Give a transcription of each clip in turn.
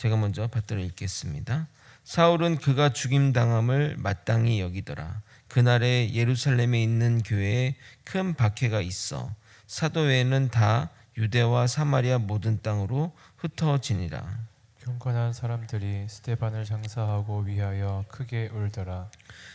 제가 먼저 받들어 읽겠습니다. 사울은 그가 죽임당함을 마땅히 여기더라. 그날에 예루살렘에 있는 교회에 큰 박해가 있어 사도회는 다 유대와 사마리아 모든 땅으로 흩어지니라. 경건한 사람들이 스데반을 장사하고 위하여 크게 울더라.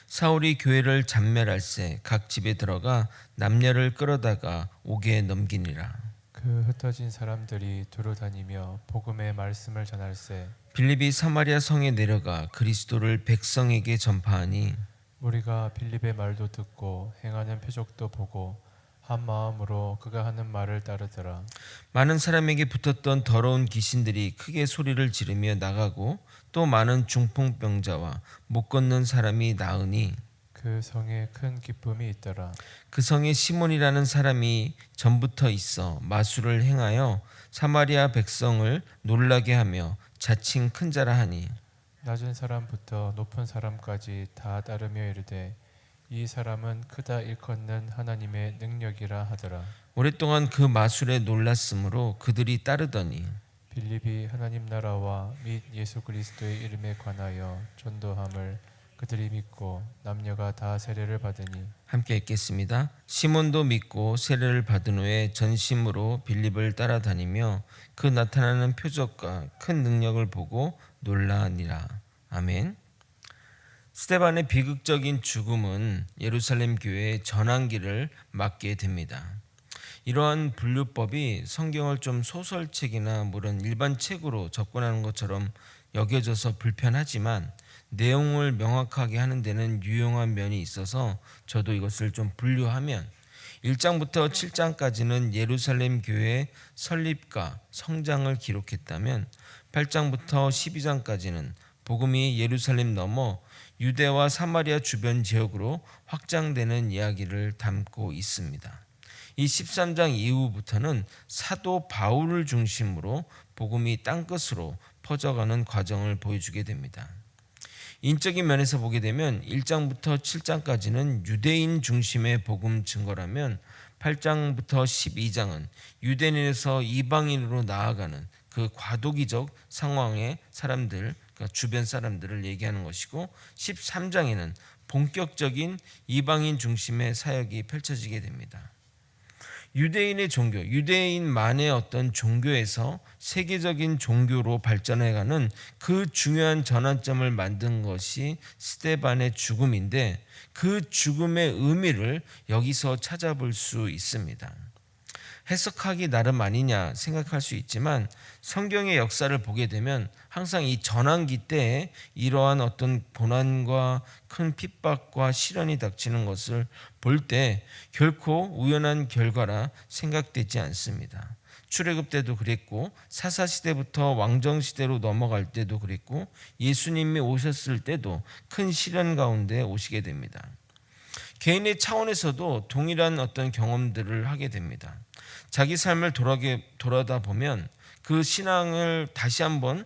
사울이 교회를 잔멸할세 각 집에 들어가 남녀를 끌어다가 옥에 넘기니라. 그 흩어진 사람들이 두루 다니며 복음의 말씀을 전할세. 빌립이 사마리아 성에 내려가 그리스도를 백성에게 전파하니 우리가 빌립의 말도 듣고 행하는 표적도 보고 한 마음으로 그가 하는 말을 따르더라. 많은 사람에게 붙었던 더러운 귀신들이 크게 소리를 지르며 나가고 또 많은 중풍병자와 못 걷는 사람이 나으니 그 성에 큰 기쁨이 있더라. 그 성에 시몬이라는 사람이 전부터 있어 마술을 행하여 사마리아 백성을 놀라게 하며 자칭 큰 자라 하니 낮은 사람부터 높은 사람까지 다 따르며 이르되 이 사람은 크다 일컫는 하나님의 능력이라 하더라. 오랫동안 그 마술에 놀랐으므로 그들이 따르더니 빌립이 하나님 나라와 및 예수 그리스도의 이름에 관하여 전도함을 그들이 믿고 남녀가 다 세례를 받으니 함께 읽겠습니다. 시몬도 믿고 세례를 받은 후에 전심으로 빌립을 따라다니며 그 나타나는 표적과 큰 능력을 보고 놀라니라. 아멘. 스데반의 비극적인 죽음은 예루살렘 교회의 전환기를 맞게 됩니다. 이러한 분류법이 성경을 좀 소설책이나 물론 일반 책으로 접근하는 것처럼 여겨져서 불편하지만 내용을 명확하게 하는 데는 유용한 면이 있어서 저도 이것을 좀 분류하면 1장부터 7장까지는 예루살렘 교회의 설립과 성장을 기록했다면 8장부터 12장까지는 복음이 예루살렘 넘어 유대와 사마리아 주변 지역으로 확장되는 이야기를 담고 있습니다. 이 13장 이후부터는 사도 바울을 중심으로 복음이 땅끝으로 퍼져가는 과정을 보여주게 됩니다. 인적인 면에서 보게 되면 1장부터 7장까지는 유대인 중심의 복음 증거라면 8장부터 12장은 유대인에서 이방인으로 나아가는 그 과도기적 상황의 사람들, 그러니까 주변 사람들을 얘기하는 것이고 13장에는 본격적인 이방인 중심의 사역이 펼쳐지게 됩니다. 유대인의 종교, 유대인만의 어떤 종교에서 세계적인 종교로 발전해가는 그 중요한 전환점을 만든 것이 스데반의 죽음인데 그 죽음의 의미를 여기서 찾아볼 수 있습니다. 해석하기 나름 아니냐 생각할 수 있지만 성경의 역사를 보게 되면 항상 이 전환기 때에 이러한 어떤 고난과 큰 핍박과 시련이 닥치는 것을 볼 때 결코 우연한 결과라 생각되지 않습니다. 출애굽 때도 그랬고 사사시대부터 왕정시대로 넘어갈 때도 그랬고 예수님이 오셨을 때도 큰 시련 가운데 오시게 됩니다. 개인의 차원에서도 동일한 어떤 경험들을 하게 됩니다. 자기 삶을 돌아다 보면 그 신앙을 다시 한번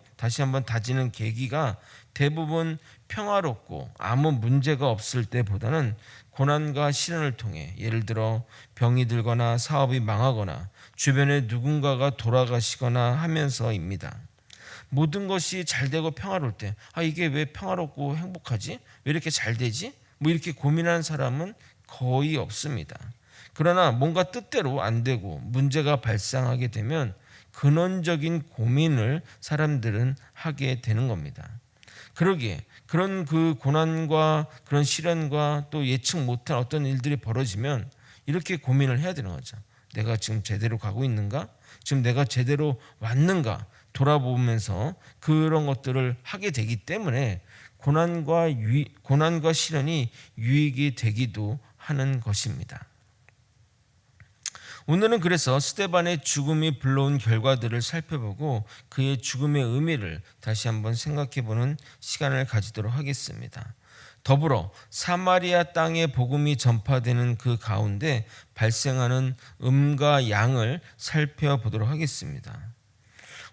다지는 계기가 대부분 평화롭고 아무 문제가 없을 때보다는 고난과 시련을 통해 예를 들어 병이 들거나 사업이 망하거나 주변에 누군가가 돌아가시거나 하면서입니다. 모든 것이 잘 되고 평화로울 때 이게 왜 평화롭고 행복하지? 왜 이렇게 잘 되지? 이렇게 고민하는 사람은 거의 없습니다. 그러나 뭔가 뜻대로 안 되고 문제가 발생하게 되면 근원적인 고민을 사람들은 하게 되는 겁니다. 그러기에 그런 그 고난과 그런 시련과 또 예측 못한 어떤 일들이 벌어지면 이렇게 고민을 해야 되는 거죠. 내가 지금 제대로 가고 있는가? 지금 내가 제대로 왔는가? 돌아보면서 그런 것들을 하게 되기 때문에 고난과 시련이 유익이 되기도 하는 것입니다. 오늘은 그래서 스데반의 죽음이 불러온 결과들을 살펴보고 그의 죽음의 의미를 다시 한번 생각해보는 시간을 가지도록 하겠습니다. 더불어 사마리아 땅에 복음이 전파되는 그 가운데 발생하는 음과 양을 살펴보도록 하겠습니다.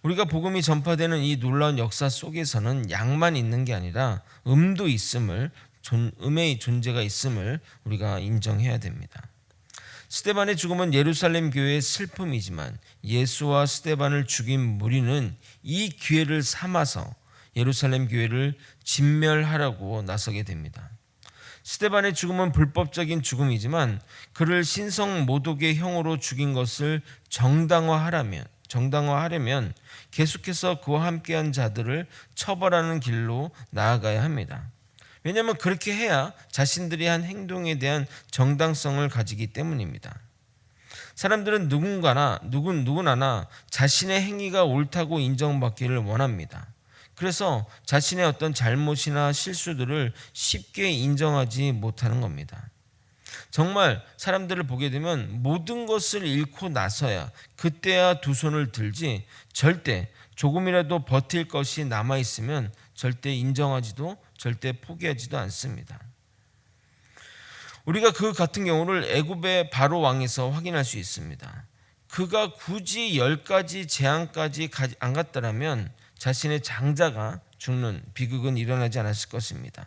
우리가 복음이 전파되는 이 놀라운 역사 속에서는 양만 있는 게 아니라 음도 있음을, 음의 존재가 있음을 우리가 인정해야 됩니다. 스데반의 죽음은 예루살렘 교회의 슬픔이지만 예수와 스데반을 죽인 무리는 이 기회를 삼아서 예루살렘 교회를 진멸하려고 나서게 됩니다. 스데반의 죽음은 불법적인 죽음이지만 그를 신성 모독의 형으로 죽인 것을 정당화하려면 계속해서 그와 함께한 자들을 처벌하는 길로 나아가야 합니다. 왜냐하면 그렇게 해야 자신들이 한 행동에 대한 정당성을 가지기 때문입니다. 사람들은 누구나 자신의 행위가 옳다고 인정받기를 원합니다. 그래서 자신의 어떤 잘못이나 실수들을 쉽게 인정하지 못하는 겁니다. 정말 사람들을 보게 되면 모든 것을 잃고 나서야 그때야 두 손을 들지, 절대 조금이라도 버틸 것이 남아있으면 절대 인정하지도 절대 포기하지도 않습니다. 우리가 그 같은 경우를 애굽의 바로 왕에서 확인할 수 있습니다. 그가 굳이 10가지 재앙까지 안 갔더라면 자신의 장자가 죽는 비극은 일어나지 않았을 것입니다.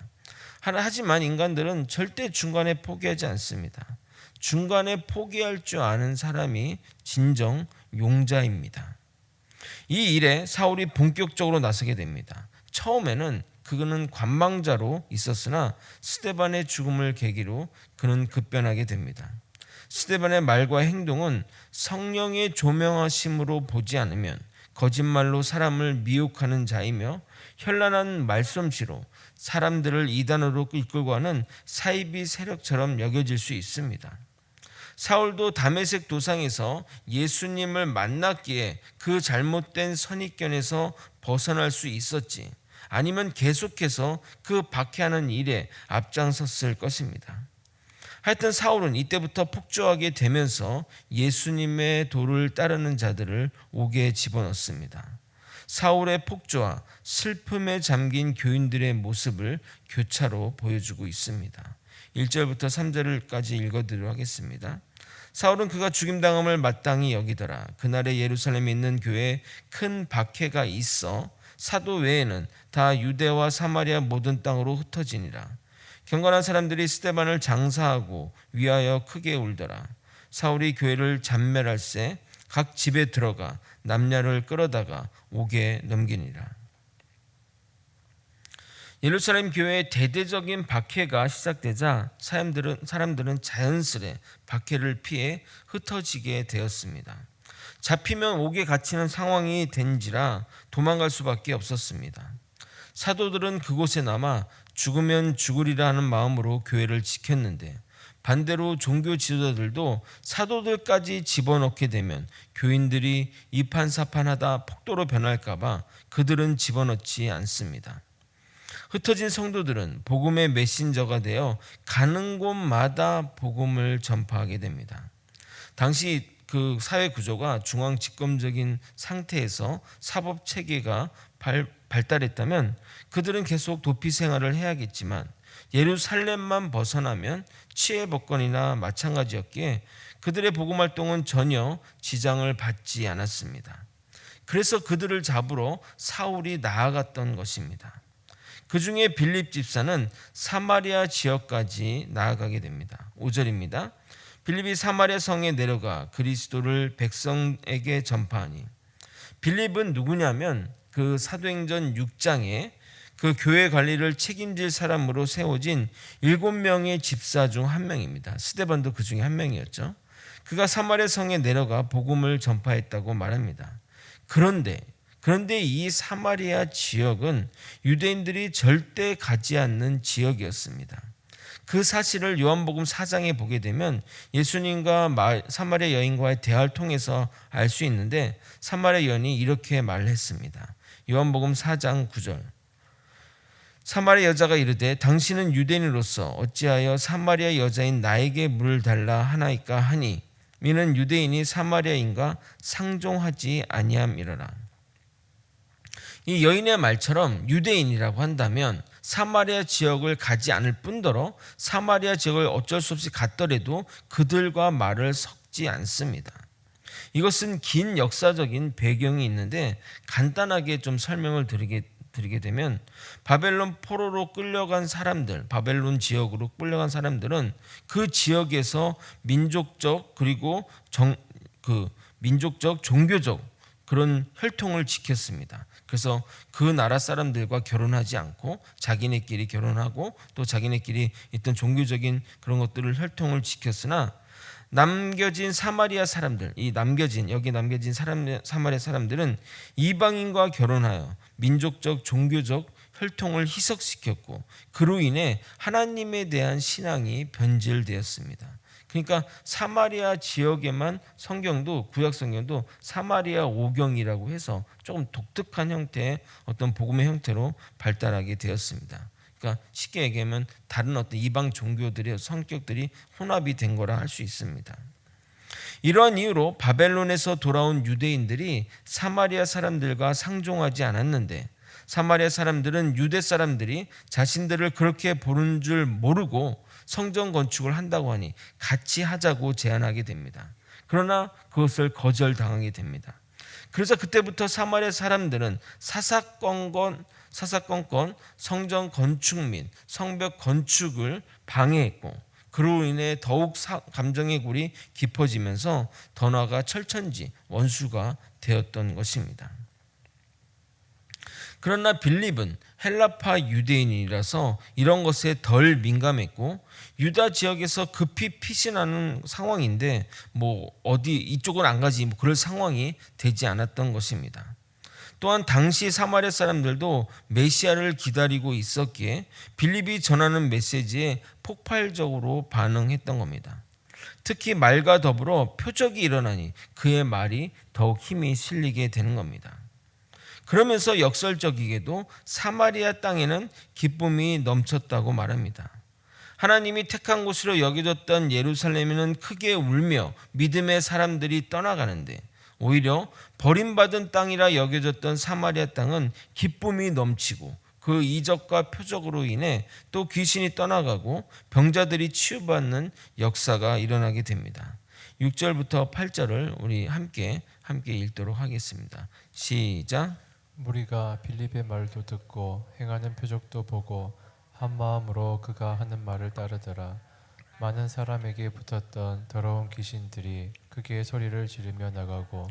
하지만 인간들은 절대 중간에 포기하지 않습니다. 중간에 포기할 줄 아는 사람이 진정 용자입니다. 이 일에 사울이 본격적으로 나서게 됩니다. 처음에는 그는 관망자로 있었으나 스데반의 죽음을 계기로 그는 급변하게 됩니다. 스데반의 말과 행동은 성령의 조명하심으로 보지 않으면 거짓말로 사람을 미혹하는 자이며 현란한 말솜씨로 사람들을 이단으로 이끌고 가는 사이비 세력처럼 여겨질 수 있습니다. 사울도 다메섹 도상에서 예수님을 만났기에 그 잘못된 선입견에서 벗어날 수 있었지, 아니면 계속해서 그 박해하는 일에 앞장섰을 것입니다. 하여튼 사울은 이때부터 폭주하게 되면서 예수님의 도를 따르는 자들을 옥에 집어넣습니다. 사울의 폭주와 슬픔에 잠긴 교인들의 모습을 교차로 보여주고 있습니다. 1절부터 3절까지 읽어드리도록 하겠습니다. 사울은 그가 죽임당함을 마땅히 여기더라. 그날에 예루살렘에 있는 교회에 큰 박해가 있어 사도 외에는 다 유대와 사마리아 모든 땅으로 흩어지니라. 경건한 사람들이 스데반을 장사하고 위하여 크게 울더라. 사울이 교회를 잔멸할세 각 집에 들어가 남녀를 끌어다가 옥에 넘기니라. 예루살렘 교회의 대대적인 박해가 시작되자 사람들은 자연스레 박해를 피해 흩어지게 되었습니다. 잡히면 옥에 갇히는 상황이 된지라 도망갈 수밖에 없었습니다. 사도들은 그곳에 남아 죽으면 죽으리라 하는 마음으로 교회를 지켰는데, 반대로 종교 지도자들도 사도들까지 집어넣게 되면 교인들이 이판사판하다 폭도로 변할까봐 그들은 집어넣지 않습니다. 흩어진 성도들은 복음의 메신저가 되어 가는 곳마다 복음을 전파하게 됩니다. 당시 그 사회 구조가 중앙 집권적인 상태에서 사법 체계가 발달했다면 그들은 계속 도피 생활을 해야겠지만, 예루살렘만 벗어나면 치해복권이나 마찬가지였기에 그들의 복음 활동은 전혀 지장을 받지 않았습니다. 그래서 그들을 잡으러 사울이 나아갔던 것입니다. 그 중에 빌립 집사는 사마리아 지역까지 나아가게 됩니다. 5절입니다. 빌립이 사마리아 성에 내려가 그리스도를 백성에게 전파하니. 빌립은 누구냐면 그 사도행전 6장에 그 교회 관리를 책임질 사람으로 세워진 7명의 집사 중 한 명입니다. 스데반도 그 중에 한 명이었죠. 그가 사마리아 성에 내려가 복음을 전파했다고 말합니다. 그런데 이 사마리아 지역은 유대인들이 절대 가지 않는 지역이었습니다. 그 사실을 요한복음 4장에 보게 되면 예수님과 사마리아 여인과의 대화를 통해서 알 수 있는데, 사마리아 여인이 이렇게 말했습니다. 요한복음 4장 9절. 사마리아 여자가 이르되 당신은 유대인으로서 어찌하여 사마리아 여자인 나에게 물을 달라 하나이까 하니, 이는 유대인이 사마리아인과 상종하지 아니함이러라. 이 여인의 말처럼 유대인이라고 한다면 사마리아 지역을 가지 않을 뿐더러 사마리아 지역을 어쩔 수 없이 갔더라도 그들과 말을 섞지 않습니다. 이것은 긴 역사적인 배경이 있는데 간단하게 좀 설명을 드리게 되면 바벨론 포로로 끌려간 사람들, 바벨론 지역으로 끌려간 사람들은 그 지역에서 민족적 그리고 민족적 종교적 그런 혈통을 지켰습니다. 그래서 그 나라 사람들과 결혼하지 않고 자기네끼리 결혼하고 또 자기네끼리 있던 종교적인 그런 것들을 혈통을 지켰으나 남겨진 사마리아 사람들, 여기 남겨진 사마리아 사람들은 이방인과 결혼하여 민족적 종교적 혈통을 희석시켰고 그로 인해 하나님에 대한 신앙이 변질되었습니다. 그러니까 사마리아 지역에만 성경도 구약 성경도 사마리아 오경이라고 해서 조금 독특한 형태의 어떤 복음의 형태로 발달하게 되었습니다. 그러니까 쉽게 얘기하면 다른 어떤 이방 종교들의 성격들이 혼합이 된 거라 할 수 있습니다. 이러한 이유로 바벨론에서 돌아온 유대인들이 사마리아 사람들과 상종하지 않았는데 사마리아 사람들은 유대 사람들이 자신들을 그렇게 보는 줄 모르고 성전 건축을 한다고 하니 같이 하자고 제안하게 됩니다. 그러나 그것을 거절당하게 됩니다. 그래서 그때부터 사마리아 사람들은 사사건건 성전 건축 및 성벽 건축을 방해했고 그로 인해 더욱 감정의 골이 깊어지면서 더 나아가 철천지 원수가 되었던 것입니다. 그러나 빌립은 헬라파 유대인이라서 이런 것에 덜 민감했고 유다 지역에서 급히 피신하는 상황인데 어디 이쪽은 안 가지 그럴 상황이 되지 않았던 것입니다. 또한 당시 사마리아 사람들도 메시아를 기다리고 있었기에 빌립이 전하는 메시지에 폭발적으로 반응했던 겁니다. 특히 말과 더불어 표적이 일어나니 그의 말이 더욱 힘이 실리게 되는 겁니다. 그러면서 역설적이게도 사마리아 땅에는 기쁨이 넘쳤다고 말합니다. 하나님이 택한 곳으로 여겨졌던 예루살렘에는 크게 울며 믿음의 사람들이 떠나가는데 오히려 버림받은 땅이라 여겨졌던 사마리아 땅은 기쁨이 넘치고 그 이적과 표적으로 인해 또 귀신이 떠나가고 병자들이 치유받는 역사가 일어나게 됩니다. 6절부터 8절을 우리 함께 읽도록 하겠습니다. 시작. 무리가 빌립의 말도 듣고 행하는 표적도 보고 한 마음으로 그가 하는 말을 따르더라. 많은 사람에게 붙었던 더러운 귀신들이 크게 소리를 지르며 나가고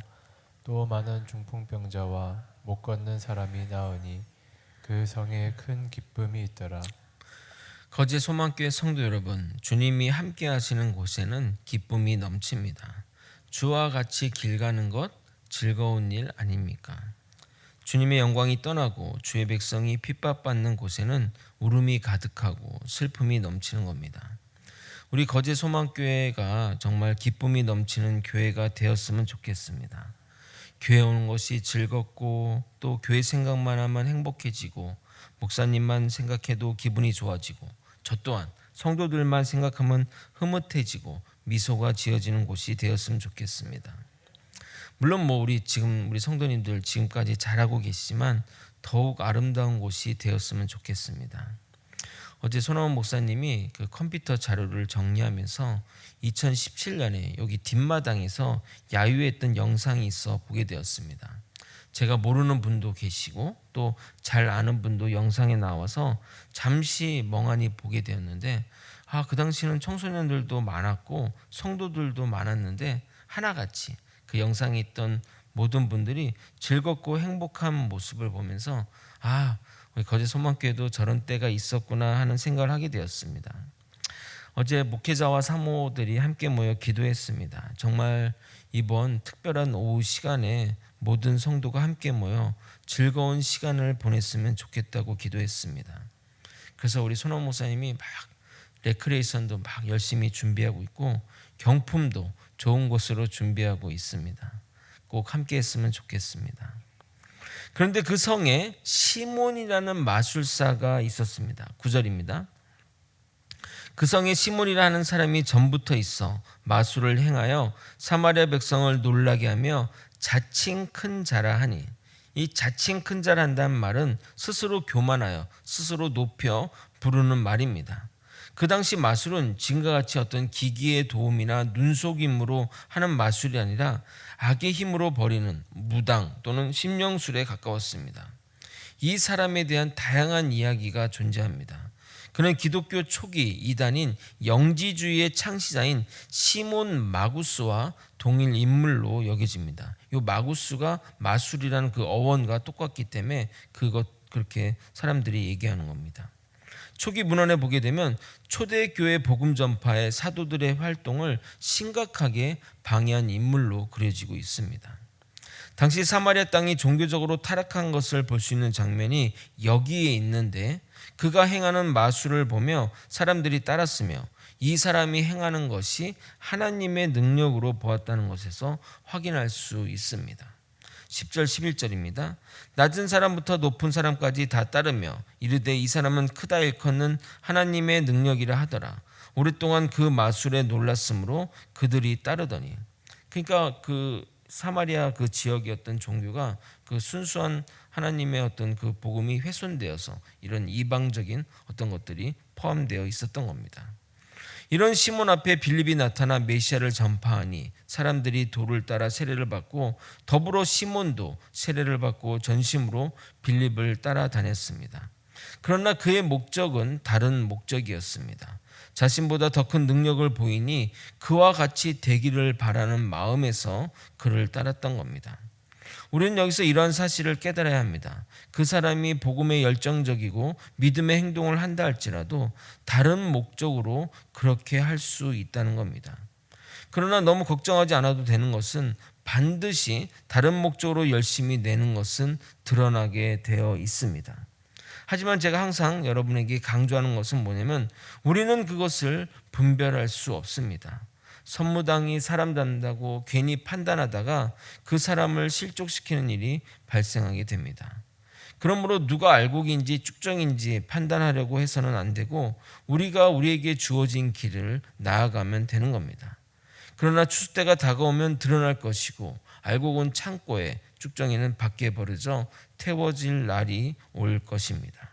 또 많은 중풍병자와 못 걷는 사람이 나으니 그 성에 큰 기쁨이 있더라. 거제 소망교회 성도 여러분, 주님이 함께 하시는 곳에는 기쁨이 넘칩니다. 주와 같이 길 가는 것 즐거운 일 아닙니까? 주님의 영광이 떠나고 주의 백성이 핍박받는 곳에는 울음이 가득하고 슬픔이 넘치는 겁니다. 우리 거제 소망교회가 정말 기쁨이 넘치는 교회가 되었으면 좋겠습니다. 교회 오는 것이 즐겁고 또 교회 생각만 하면 행복해지고 목사님만 생각해도 기분이 좋아지고 저 또한 성도들만 생각하면 흐뭇해지고 미소가 지어지는 곳이 되었으면 좋겠습니다. 물론 우리 성도님들 지금까지 잘하고 계시지만 더욱 아름다운 곳이 되었으면 좋겠습니다. 어제 손아원 목사님이 그 컴퓨터 자료를 정리하면서 2017년에 여기 뒷마당에서 야유했던 영상이 있어 보게 되었습니다. 제가 모르는 분도 계시고 또 잘 아는 분도 영상에 나와서 잠시 멍하니 보게 되었는데 그 당시는 청소년들도 많았고 성도들도 많았는데 하나같이 그 영상에 있던 모든 분들이 즐겁고 행복한 모습을 보면서 우리 거제 소망교회도 저런 때가 있었구나 하는 생각을 하게 되었습니다. 어제 목회자와 사모들이 함께 모여 기도했습니다. 정말 이번 특별한 오후 시간에 모든 성도가 함께 모여 즐거운 시간을 보냈으면 좋겠다고 기도했습니다. 그래서 우리 손원 목사님이 레크레이션도 열심히 준비하고 있고 경품도 좋은 곳으로 준비하고 있습니다. 꼭 함께 했으면 좋겠습니다. 그런데 그 성에 시몬이라는 마술사가 있었습니다. 9절입니다. 그 성에 시몬이라는 사람이 전부터 있어 마술을 행하여 사마리아 백성을 놀라게 하며 자칭 큰 자라 하니, 이 자칭 큰 자라 한다는 말은 스스로 교만하여 스스로 높여 부르는 말입니다. 그 당시 마술은 지금과 같이 어떤 기기의 도움이나 눈속임으로 하는 마술이 아니라 악의 힘으로 벌이는 무당 또는 심령술에 가까웠습니다. 이 사람에 대한 다양한 이야기가 존재합니다. 그는 기독교 초기 이단인 영지주의의 창시자인 시몬 마구스와 동일 인물로 여겨집니다. 이 마구스가 마술이라는 그 어원과 똑같기 때문에 그렇게 사람들이 얘기하는 겁니다. 초기 문헌에 보게 되면 초대교회 복음 전파의 사도들의 활동을 심각하게 방해한 인물로 그려지고 있습니다. 당시 사마리아 땅이 종교적으로 타락한 것을 볼 수 있는 장면이 여기에 있는데, 그가 행하는 마술을 보며 사람들이 따랐으며 이 사람이 행하는 것이 하나님의 능력으로 보았다는 것에서 확인할 수 있습니다. 10절 11절입니다. 낮은 사람부터 높은 사람까지 다 따르며 이르되 이 사람은 크다 일컫는 하나님의 능력이라 하더라. 오랫동안 그 마술에 놀랐으므로 그들이 따르더니. 그러니까 그 사마리아 그 지역이었던 종교가 그 순수한 하나님의 어떤 그 복음이 훼손되어서 이런 이방적인 어떤 것들이 포함되어 있었던 겁니다. 이런 시몬 앞에 빌립이 나타나 메시아를 전파하니 사람들이 도를 따라 세례를 받고 더불어 시몬도 세례를 받고 전심으로 빌립을 따라다녔습니다. 그러나 그의 목적은 다른 목적이었습니다. 자신보다 더 큰 능력을 보이니 그와 같이 되기를 바라는 마음에서 그를 따랐던 겁니다. 우리는 여기서 이러한 사실을 깨달아야 합니다. 그 사람이 복음에 열정적이고 믿음의 행동을 한다 할지라도 다른 목적으로 그렇게 할 수 있다는 겁니다. 그러나 너무 걱정하지 않아도 되는 것은 반드시 다른 목적으로 열심히 내는 것은 드러나게 되어 있습니다. 하지만 제가 항상 여러분에게 강조하는 것은 뭐냐면 우리는 그것을 분별할 수 없습니다. 선무당이 사람 잡는다고 괜히 판단하다가 그 사람을 실족시키는 일이 발생하게 됩니다. 그러므로 누가 알곡인지 쭉정인지 판단하려고 해서는 안 되고 우리가 우리에게 주어진 길을 나아가면 되는 겁니다. 그러나 추수 때가 다가오면 드러날 것이고 알곡은 창고에, 쭉정이는 밖에 버려져 태워질 날이 올 것입니다.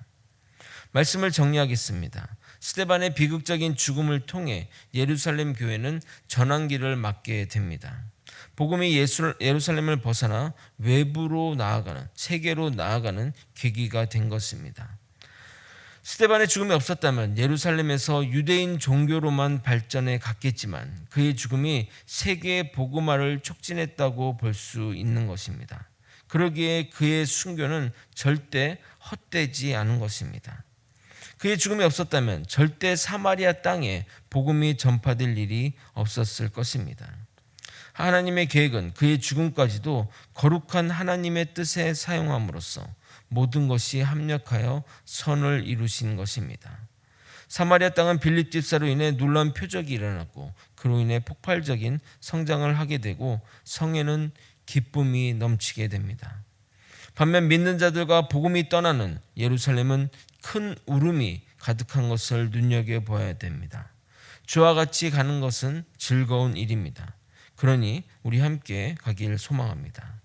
말씀을 정리하겠습니다. 스데반의 비극적인 죽음을 통해 예루살렘 교회는 전환기를 맞게 됩니다. 복음이 예루살렘을 벗어나 외부로 나아가는, 세계로 나아가는 계기가 된 것입니다. 스데반의 죽음이 없었다면 예루살렘에서 유대인 종교로만 발전해 갔겠지만 그의 죽음이 세계의 복음화를 촉진했다고 볼 수 있는 것입니다. 그러기에 그의 순교는 절대 헛되지 않은 것입니다. 그의 죽음이 없었다면 절대 사마리아 땅에 복음이 전파될 일이 없었을 것입니다. 하나님의 계획은 그의 죽음까지도 거룩한 하나님의 뜻에 사용함으로써 모든 것이 합력하여 선을 이루신 것입니다. 사마리아 땅은 빌립 집사로 인해 놀라운 표적이 일어났고 그로 인해 폭발적인 성장을 하게 되고 성에는 기쁨이 넘치게 됩니다. 반면 믿는 자들과 복음이 떠나는 예루살렘은 큰 울음이 가득한 것을 눈여겨보아야 됩니다. 주와 같이 가는 것은 즐거운 일입니다. 그러니 우리 함께 가길 소망합니다.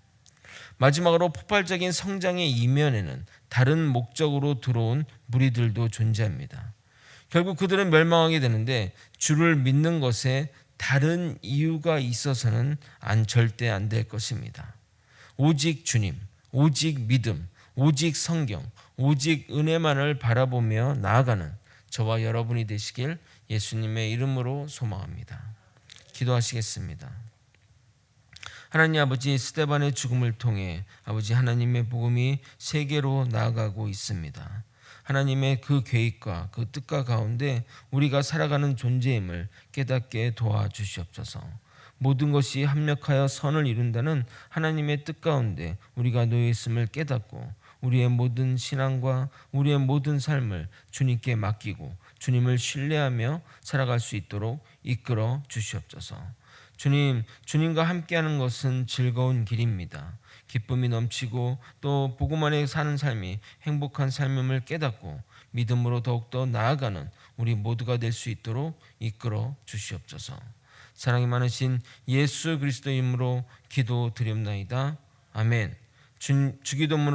마지막으로 폭발적인 성장의 이면에는 다른 목적으로 들어온 무리들도 존재합니다. 결국 그들은 멸망하게 되는데 주를 믿는 것에 다른 이유가 있어서는 절대 안 될 것입니다. 오직 주님, 오직 믿음, 오직 성경, 오직 은혜만을 바라보며 나아가는 저와 여러분이 되시길 예수님의 이름으로 소망합니다. 기도하시겠습니다. 하나님 아버지, 스데반의 죽음을 통해 아버지 하나님의 복음이 세계로 나아가고 있습니다. 하나님의 그 계획과 그 뜻과 가운데 우리가 살아가는 존재임을 깨닫게 도와주시옵소서. 모든 것이 합력하여 선을 이룬다는 하나님의 뜻 가운데 우리가 놓여 있음을 깨닫고 우리의 모든 신앙과 우리의 모든 삶을 주님께 맡기고 주님을 신뢰하며 살아갈 수 있도록 이끌어 주시옵소서. 주님, 주님과 함께하는 것은 즐거운 길입니다. 기쁨이 넘치고 또 복음 안에 사는 삶이 행복한 삶임을 깨닫고 믿음으로 더욱더 나아가는 우리 모두가 될 수 있도록 이끌어 주시옵소서. 사랑이 많으신 예수 그리스도 이름으로 기도드립나이다. 아멘. 주기도문으로